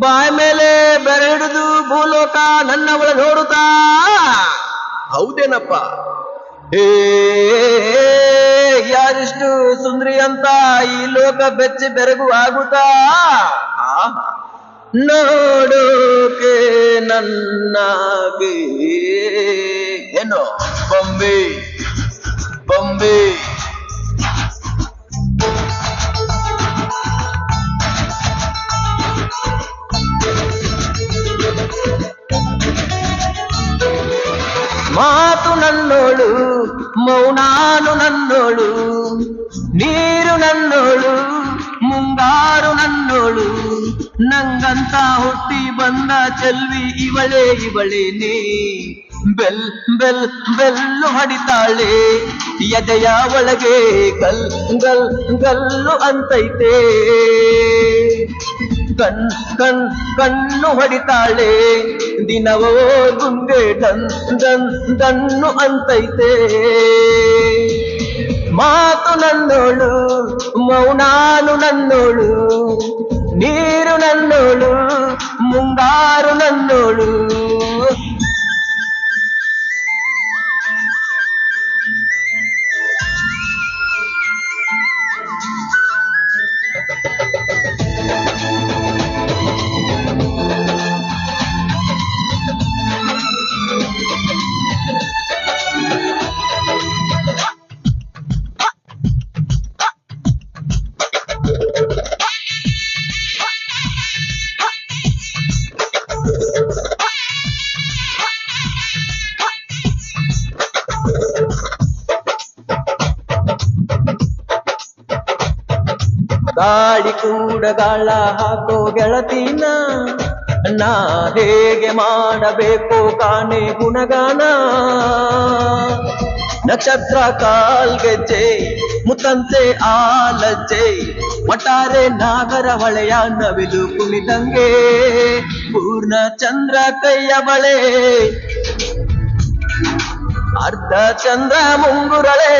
ಬಾಯ್ ಮೇಲೆ ಬೆರೆ ಹಿಡಿದು ಭೂಲೋಕ ನನ್ನವಳ ನೋಡುತ್ತಾ ಹೌದೇನಪ್ಪ ಏ ಯಾರಿಷ್ಟು ಸುಂದ್ರಿ ಅಂತ ಈ ಲೋಕ ಬೆಚ್ಚಿ ಬೆರಗು ಆಗುತ್ತಾ ನೋಡೋಕೆ ನನ್ನಾಗೆ ಏನೋ ಬೊಂಬೆ ಬೊಂಬೆ ಮಾತು ನನ್ನೋಳು ಮೌನಾನು ನನ್ನೋಳು ನೀರು ನನ್ನೋಳು ಮುಂಗಾರು ನನ್ನೋಳು ನಂಗಂತ ಹುಟ್ಟಿ ಬಂದ ಚೆಲ್ವಿ ಇವಳೇ ಬೆಲ್ ಬೆಲ್ ಬೆಲ್ಲು ಹೊಡಿತಾಳೆ ಎದೆಯ ಒಳಗೆ ಗಲ್ ಗಲ್ ಗಲ್ಲು ಅಂತೈತೆ ಕಣ್ಣು ಹೊಡಿತಾಳೆ ದಿನವೋ ಗುಂಗೆ ದನ್ನು ಅಂತೈತೆ ಮಾತು ನನ್ನೋಳು ಮೌನಾನು ನನ್ನೋಳು ನೀರು ನನ್ನೋಳು ಮುಂಗಾರು ನನ್ನೋಳು ಗಾಳಿ ಕೂಡ ಗಾಳ ಹಾಕೋ ಗೆಳತಿನ ನಾ ಹೇಗೆ ಮಾಡಬೇಕು ಕಾಣೆ ಗುಣಗಾನ ನಕ್ಷತ್ರ ಕಾಲ್ಗೆಜ್ಜೆ ಮುತ್ತಂತೆ ಆಲಜ್ಜೆ ಒಟ್ಟಾರೆ ನಾಗರ ಹೊಳೆಯ ನವಿಲು ಕುಣಿದಂಗೆ ಪೂರ್ಣ ಚಂದ್ರ ಕೈಯ ಬಳೆ ಅರ್ಧ ಚಂದ್ರ ಮುಂಗುರಳೆ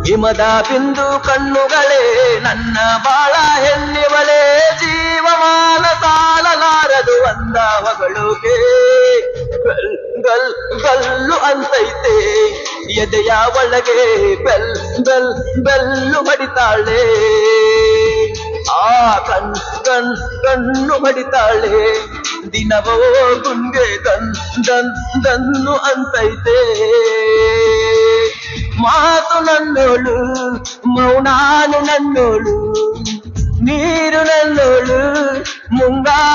ಹಿಮದ ಬಿಂದು ಕಣ್ಣುಗಳೇ ನನ್ನ ಬಾಳ ಹೆಣ್ಣಿವಳೆ ಜೀವಮಾನ ಸಾಲಲಾರದು ಅಂದ ಮಗಳಿಗೆ ಗಲ್ ಗಲ್ ಗಲ್ಲು ಅಂತೈತೆ ಎದೆಯ ಒಳಗೆ ಬೆಲ್ ಬೆಲ್ ಬೆಲ್ಲು ಹೊಡಿತಾಳೆ ಆ ಕಣ್ಣು ಹೊಡಿತಾಳೆ ದಿನವೋ ಗುಂಗೆ ದನ್ನು ಅಂತೈತೆ ಮಾತು ನನ್ನೋಳು ಮೌನಾನು ನನ್ನೋಳು ನೀರು ನನ್ನೋಳು ಮುಂಗಾರು